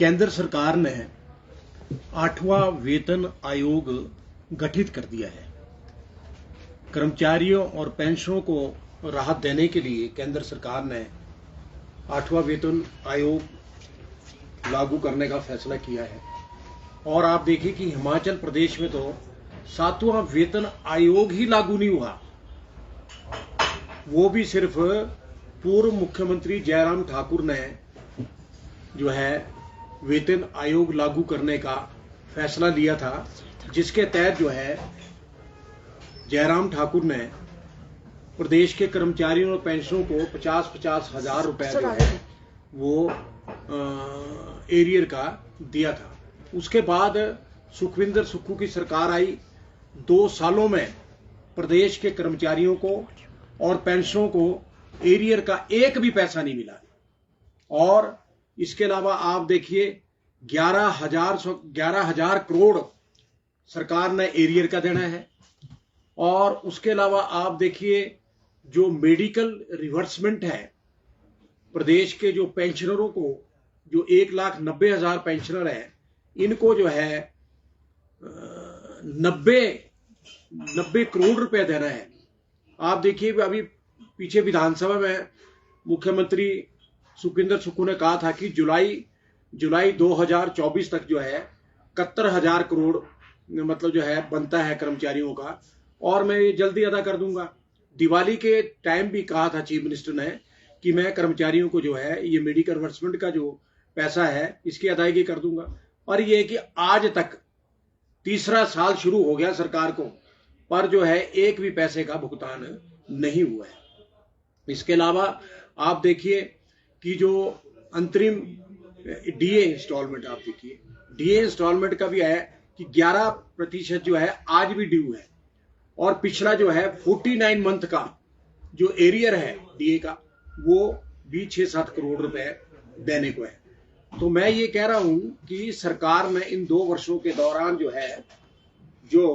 केंद्र सरकार ने 8वां वेतन आयोग गठित कर दिया है। कर्मचारियों और पेंशनरों को राहत देने के लिए केंद्र सरकार ने 8वां वेतन आयोग लागू करने का फैसला किया है। और आप देखिए कि हिमाचल प्रदेश में तो 7वां वेतन आयोग ही लागू नहीं हुआ, वो भी सिर्फ पूर्व मुख्यमंत्री जयराम ठाकुर ने जो है वेतन आयोग लागू करने का फैसला लिया था, जिसके तहत जो है जयराम ठाकुर ने प्रदेश के कर्मचारियों और पेंशनरों को 50-50 हजार रुपए जो है वो एरियर का दिया था। उसके बाद सुखविंदर सुक्खू की सरकार आई। 2 सालों में प्रदेश के कर्मचारियों को और पेंशनरों को एरियर का एक भी पैसा नहीं मिला। और इसके अलावा आप देखिए 11,000 करोड़ सरकार ने एरियर का देना है। और उसके अलावा आप देखिए जो मेडिकल रिवर्समेंट है, प्रदेश के जो पेंशनरों को, जो 1,90,000 पेंशनर हैं, इनको जो है 90 करोड़ रुपए देना है। आप देखिए अभी पीछे विधानसभा में मुख्यमंत्री सुखविंदर सुक्खू ने कहा था कि जुलाई 2024 तक जो है 71,000 करोड़ मतलब जो है बनता है कर्मचारियों का, और मैं ये जल्दी अदा कर दूंगा। दिवाली के टाइम भी कहा था चीफ मिनिस्टर ने कि मैं कर्मचारियों को जो है ये मेडिकल रिवर्समेंट का जो पैसा है इसकी अदायगी कर दूंगा। और ये कि आज तक 3रा साल शुरू हो गया सरकार को, पर जो है एक भी पैसे का भुगतान नहीं हुआ है। इसके अलावा आप देखिए कि जो अंतरिम डीए इंस्टॉलमेंट, आप देखिए डीए इंस्टॉलमेंट का भी है कि 11% जो है आज भी ड्यू है। और पिछला जो है 49 मंथ का जो एरियर है डीए का, वो भी 6-7 करोड़ रुपए देने को है। तो मैं ये कह रहा हूं कि सरकार ने इन 2 वर्षों के दौरान जो है जो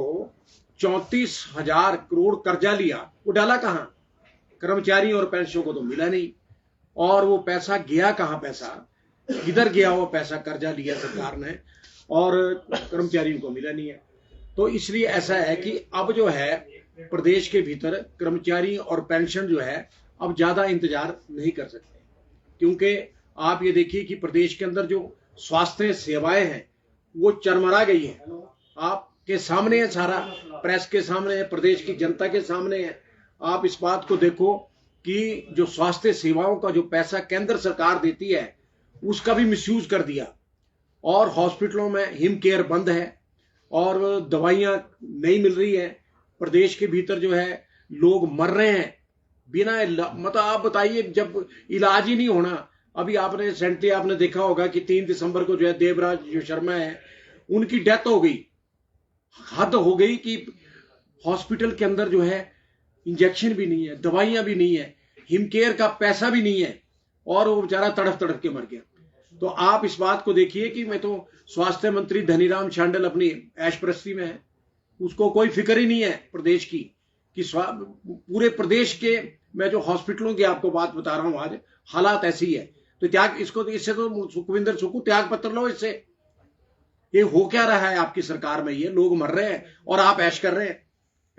34,000 करोड़ कर्जा लिया, वो डाला कहां? कर्मचारी और पेंशनरों को तो मिला नहीं। और वो पैसा गया कहां? पैसा किधर गया? वो पैसा कर्जा लिया सरकार ने और कर्मचारियों को मिला नहीं है। तो इसलिए ऐसा है कि अब जो है प्रदेश के भीतर कर्मचारी और पेंशन जो है अब ज्यादा इंतजार नहीं कर सकते, क्योंकि आप ये देखिए कि प्रदेश के अंदर जो स्वास्थ्य सेवाएं हैं वो चरमरा गई है। आपके सामने है, सारा प्रेस के सामने है, प्रदेश की जनता के सामने है। आप इस बात को देखो कि जो स्वास्थ्य सेवाओं का जो पैसा केंद्र सरकार देती है उसका भी मिसयूज कर दिया। और हॉस्पिटलों में हिम केयर बंद है और दवाइयां नहीं मिल रही है। प्रदेश के भीतर जो है लोग मर रहे हैं बिना मतलब आप बताइए, जब इलाज ही नहीं होना। अभी आपने रिसेंटली आपने देखा होगा कि 3 दिसंबर को जो है देवराज जो शर्मा है उनकी डेथ हो गई। हद हो गई कि हॉस्पिटल के अंदर जो है इंजेक्शन भी नहीं है, दवाइयां भी नहीं है, हिमकेयर का पैसा भी नहीं है, और वो बेचारा तड़फ तड़फ के मर गया। तो आप इस बात को देखिए कि मैं तो स्वास्थ्य मंत्री धनीराम शांडिल अपनी ऐशप्रस्ती में है, उसको कोई फिक्र ही नहीं है प्रदेश की कि पूरे प्रदेश के मैं जो हॉस्पिटलों की आपको बात बता रहा हूं, आज हालात ऐसी है। तो इससे तो सुखविंदर सुक्खू त्याग पत्र लो। इससे ये हो क्या रहा है आपकी सरकार में? ये लोग मर रहे हैं और आप ऐश कर रहे हैं,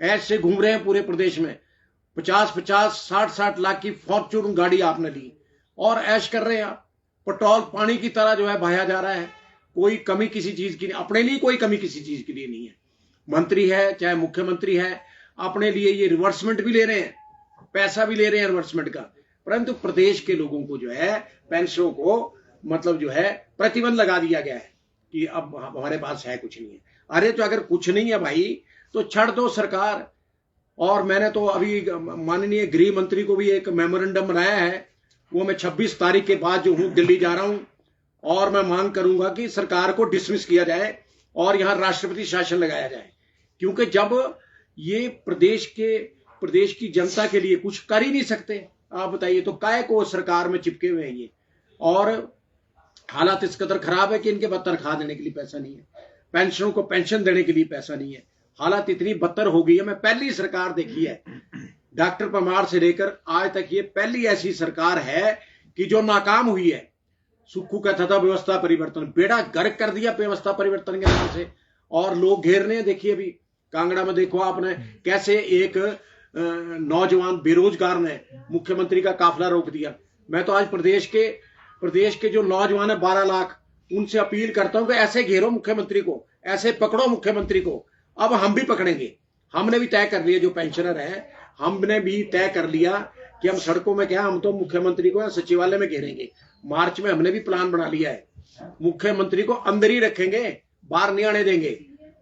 ऐश से घूम रहे हैं पूरे प्रदेश में। 50-50, 60-60 लाख की फॉर्च्यून गाड़ी आपने ली और ऐश कर रहे हैं आप। पेट्रोल पानी की तरह जो है बहाया जा रहा है। कोई कमी किसी चीज की नहीं, अपने लिए कोई कमी किसी चीज के लिए नहीं है। मंत्री है चाहे मुख्यमंत्री है, अपने लिए ये रिवर्समेंट भी ले रहे हैं, पैसा भी ले रहे हैं रिवर्समेंट का, परंतु प्रदेश के लोगों को जो है पेंशनरों को मतलब जो है प्रतिबंध लगा दिया गया है कि अब हमारे पास है कुछ नहीं है। अरे तो अगर कुछ नहीं है भाई तो छड़ दो सरकार। और मैंने तो अभी माननीय गृह मंत्री को भी एक मेमोरेंडम बनाया है, वो मैं 26 तारीख के बाद जो हूं दिल्ली जा रहा हूं, और मैं मांग करूंगा कि सरकार को डिसमिस किया जाए और यहां राष्ट्रपति शासन लगाया जाए। क्योंकि जब ये प्रदेश की जनता के लिए कुछ कर ही नहीं सकते, आप बताइए तो काय को सरकार में चिपके हुए हैं ये। और हालात इस कदर खराब है कि इनके तनख्वाह देने के लिए पैसा नहीं है, पेंशनरों को पेंशन देने के लिए पैसा नहीं है। हालात इतनी बदतर हो गई है, मैं पहली सरकार देखी है डॉक्टर परमार से लेकर आज तक, ये पहली ऐसी सरकार है कि जो नाकाम हुई है। सुक्खू कहता था व्यवस्था परिवर्तन, बेड़ा गर्क कर दिया व्यवस्था परिवर्तन के नाम से, और लोग घेर रहे हैं। देखिए अभी कांगड़ा में देखो आपने कैसे एक नौजवान बेरोजगार ने मुख्यमंत्री का काफिला रोक दिया। मैं तो आज प्रदेश के जो नौजवान है 12 लाख, उनसे अपील करता हूं कि ऐसे घेरो मुख्यमंत्री को, ऐसे पकड़ो मुख्यमंत्री को। अब हम भी पकड़ेंगे, हमने भी तय कर लिया, जो पेंशनर है हमने भी तय कर लिया कि हम सड़कों में क्या, हम तो मुख्यमंत्री को सचिवालय में घेरेंगे। मार्च में हमने भी प्लान बना लिया है, मुख्यमंत्री को अंदर ही रखेंगे, बाहर नहीं आने देंगे।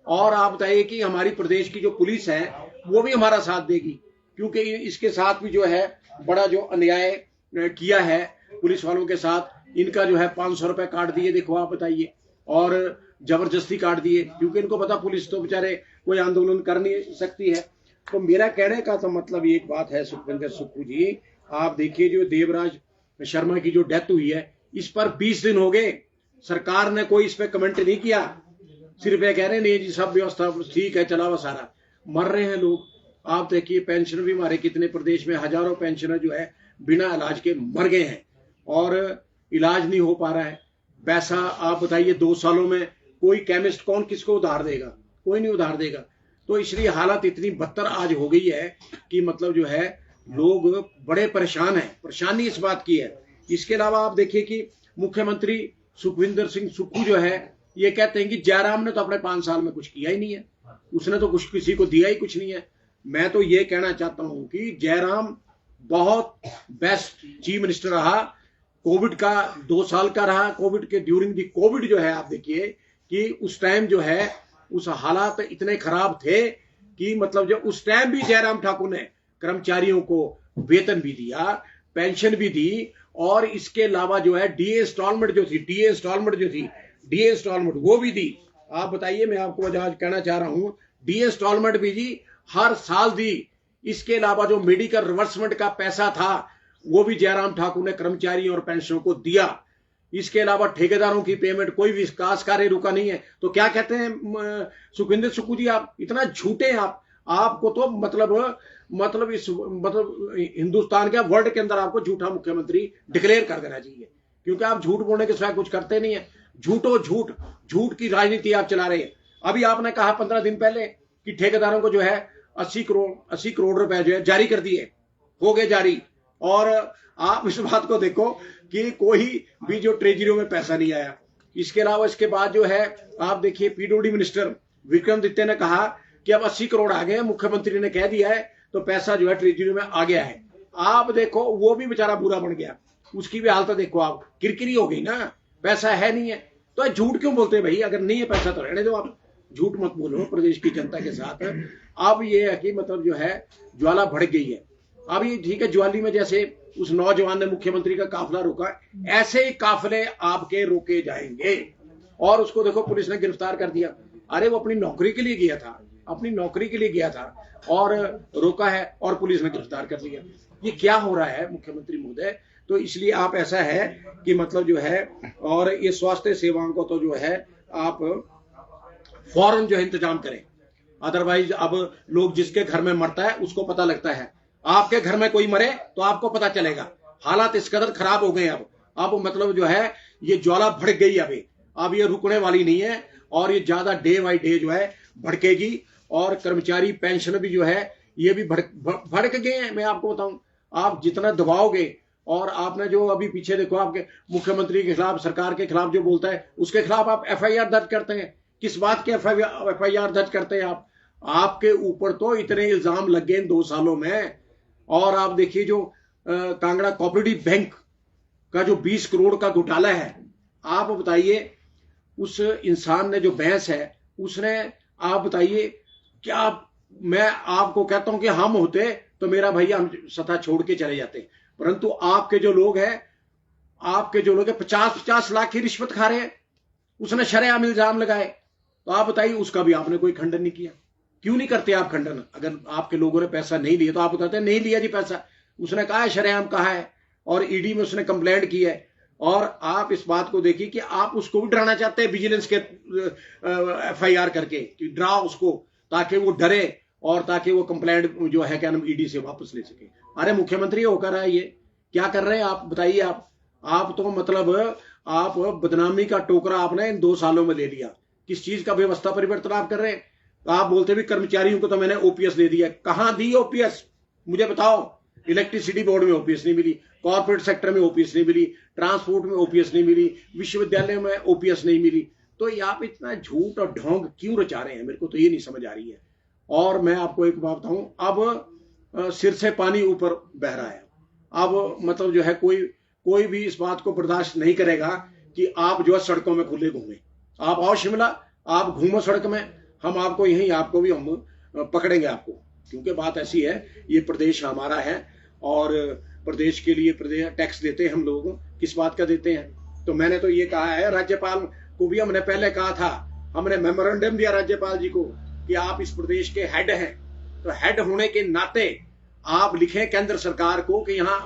और आप बताइए कि हमारी प्रदेश की जो पुलिस है वो भी हमारा साथ देगी, क्योंकि इसके साथ भी जो है बड़ा जो अन्याय किया है पुलिस वालों के साथ। इनका जो है 500 रुपए काट दिए, देखो आप बताइए, और जबरदस्ती काट दिए, क्योंकि इनको पता पुलिस तो बेचारे कोई आंदोलन कर नहीं सकती है। तो मेरा कहने का तो मतलब एक बात है सुखविंदर सुक्खू जी, आप देखिए जो देवराज शर्मा की जो डेथ हुई है, इस पर 20 दिन हो गए, सरकार ने कोई इस पे कमेंट नहीं किया, सिर्फ ये कह रहे नहीं जी सब व्यवस्था ठीक है, चला हुआ सारा। मर रहे हैं लोग, आप देखिए पेंशनर भी हमारे कितने प्रदेश में हजारों पेंशनर जो है बिना इलाज के मर गए हैं, और इलाज नहीं हो पा रहा है। पैसा आप बताइए 2 सालों में कोई केमिस्ट कौन किसको उधार देगा, कोई नहीं उधार देगा। तो इसलिए हालत इतनी बदतर आज हो गई है कि मतलब जो है लोग बड़े परेशान हैं। परेशानी इस बात की है। इसके अलावा आप देखिए कि मुख्यमंत्री सुखविंदर सिंह सुक्खू जो है ये कहते हैं कि जयराम ने तो अपने 5 साल में कुछ किया ही नहीं है, उसने तो कुछ किसी को दिया ही कुछ नहीं है। मैं तो ये कहना चाहता हूं कि जयराम बहुत बेस्ट चीफ मिनिस्टर रहा, कोविड का 2 साल का रहा, कोविड के ड्यूरिंग दी कोविड जो है आप देखिए कि उस टाइम जो है उस हालात इतने खराब थे कि मतलब जो उस टाइम भी जयराम ठाकुर ने कर्मचारियों को वेतन भी दिया, पेंशन भी दी, और इसके अलावा जो है डीए इंस्टॉलमेंट वो भी दी। आप बताइए, मैं आपको आज कहना चाह रहा हूं डीए इंस्टॉलमेंट भी जी हर साल दी। इसके अलावा जो मेडिकल रिवर्समेंट का पैसा था वो भी जयराम ठाकुर ने कर्मचारियों और पेंशनों को दिया। इसके अलावा ठेकेदारों की पेमेंट, कोई विकास कार्य रुका नहीं है। तो क्या कहते हैं सुखविंदर सुक्खू जी, आप इतना झूठे हैं, आपको तो मतलब हिंदुस्तान के वर्ल्ड के अंदर आपको झूठा मुख्यमंत्री डिक्लेयर कर देना चाहिए, क्योंकि आप झूठ बोलने के सिवाय कुछ करते नहीं है। झूठ की राजनीति आप चला रहे हैं। अभी आपने कहा 15 दिन पहले कि ठेकेदारों को जो है 80 करोड़ रुपए जो है जारी कर दिए, हो गए जारी। और आप इस बात को देखो कि कोई भी जो ट्रेजरी में पैसा नहीं आया। इसके अलावा इसके बाद जो है आप देखिए पीडब्ल्यूडी मिनिस्टर विक्रमादित्य ने कहा कि अब 80 करोड़ आ गए, मुख्यमंत्री ने कह दिया है, तो पैसा जो है ट्रेजरी में आ गया है। आप देखो वो भी बेचारा बुरा बन गया, उसकी भी हालत देखो, आप किरकिरी हो गई ना, पैसा है नहीं है। तो झूठ क्यों बोलते हैं भाई, अगर नहीं है पैसा तो रहने दो, आप झूठ मत बोलो प्रदेश की जनता के साथ। अब ये है कि मतलब जो है ज्वाला भड़क गई है। अब ये ठीक है, ज्वाली में जैसे उस नौजवान ने मुख्यमंत्री का काफिला रोका, ऐसे ही काफिले आपके रोके जाएंगे। और उसको देखो पुलिस ने गिरफ्तार कर दिया। अरे वो अपनी नौकरी के लिए गया था, और रोका है और पुलिस ने गिरफ्तार कर लिया। ये क्या हो रहा है मुख्यमंत्री महोदय? तो इसलिए आप ऐसा है कि मतलब जो है, और ये स्वास्थ्य सेवाओं को तो जो है आप फौरन जो है इंतजाम करें, अदरवाइज अब लोग जिसके घर में मरता है उसको पता लगता है, आपके घर में कोई मरे तो आपको पता चलेगा। हालात इस कदर खराब हो गए अब मतलब जो है ये ज्वाला भड़क गई। अब ये रुकने वाली नहीं है, और ये ज्यादा डे बाई डे जो है भड़केगी। और कर्मचारी पेंशन भी जो है ये भी भड़क गए हैं। मैं आपको बताऊं, आप जितना दबाओगे, और आपने जो अभी पीछे देखो आपके मुख्यमंत्री के खिलाफ, सरकार के खिलाफ जो बोलता है उसके खिलाफ आप एफआईआर दर्ज करते हैं। किस बात के एफआईआर दर्ज करते हैं आप? आपके ऊपर तो इतने इल्जाम लग गए इन 2 सालों में। और आप देखिए जो कांगड़ा कोऑपरेटिव बैंक का जो 20 करोड़ का घोटाला है, आप बताइए उस इंसान ने, जो भैंस है, उसने, आप बताइए क्या, मैं आपको कहता हूं कि हम होते तो मेरा भैया हम सत्ता छोड़ के चले जाते, परंतु आपके जो लोग हैं 50-50 लाख की रिश्वत खा रहे हैं, उसने शरेआम इल्जाम लगाए। तो आप बताइए उसका भी आपने कोई खंडन नहीं किया। क्यों नहीं करते आप खंडन? अगर आपके लोगों ने पैसा नहीं लिया तो आप बताते हैं नहीं लिया जी पैसा, उसने कहा है, शरेआम कहा है, और ईडी में उसने कंप्लेंट की है। और आप इस बात को देखिए कि आप उसको भी डराना चाहते हैं विजिलेंस के एफआईआर करके, कि डराओ उसको ताकि वो डरे, और ताकि वो कंप्लेंट जो है क्या नाम ईडी से वापस ले सके। अरे मुख्यमंत्री होकर है, ये क्या कर रहे हैं आप बताइए? आप तो मतलब आप बदनामी का टोकरा आपने इन 2 सालों में ले लिया। किस चीज का व्यवस्था परिवर्तन आप कर रहे हैं? आप बोलते भी कर्मचारियों को तो मैंने ओपीएस दे दिया। कहां दी ओपीएस, मुझे बताओ। इलेक्ट्रिसिटी बोर्ड में ओपीएस नहीं मिली, कॉर्पोरेट सेक्टर में ओपीएस नहीं मिली, ट्रांसपोर्ट में ओपीएस नहीं मिली, विश्वविद्यालय में ओपीएस नहीं मिली। तो ये आप इतना झूठ और ढोंग क्यों रचा रहे हैं? मेरे को तो ये नहीं समझ आ रही है। और मैं आपको एक बात बताऊं, अब सिर से पानी ऊपर बह रहा है। अब मतलब जो है कोई भी इस बात को बर्दाश्त नहीं करेगा कि आप जो है सड़कों में खुले घूमे। आप आओ शिमला, आप घूमो सड़क में, हम आपको यहीं, आपको भी हम पकड़ेंगे आपको। क्योंकि बात ऐसी है, ये प्रदेश हमारा है और प्रदेश के लिए प्रदेश टैक्स देते हैं हम लोग। किस बात का देते हैं? तो मैंने तो ये कहा है, राज्यपाल को भी हमने पहले कहा था, हमने मेमोरेंडम दिया राज्यपाल जी को कि आप इस प्रदेश के हेड हैं, तो हेड होने के नाते आप लिखें केंद्र सरकार को कि यहाँ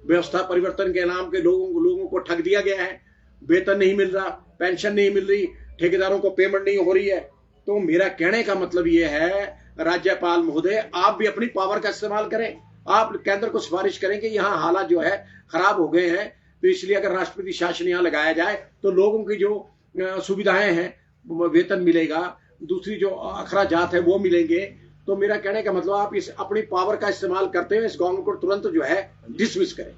व्यवस्था परिवर्तन के नाम के लोगों को ठग दिया गया है, वेतन नहीं मिल रहा, पेंशन नहीं मिल रही, ठेकेदारों को पेमेंट नहीं हो रही है। तो मेरा कहने का मतलब ये है, राज्यपाल महोदय आप भी अपनी पावर का इस्तेमाल करें। आप केंद्र को सिफारिश करें कि यहाँ हालात जो है खराब हो गए हैं, तो इसलिए अगर राष्ट्रपति शासन यहाँ लगाया जाए तो लोगों की जो सुविधाएं हैं, वेतन मिलेगा, दूसरी जो अखराजात है वो मिलेंगे। तो मेरा कहने का मतलब आप इस अपनी पावर का इस्तेमाल करते हुए इस गवर्नमेंट को तुरंत जो है डिसमिस करें।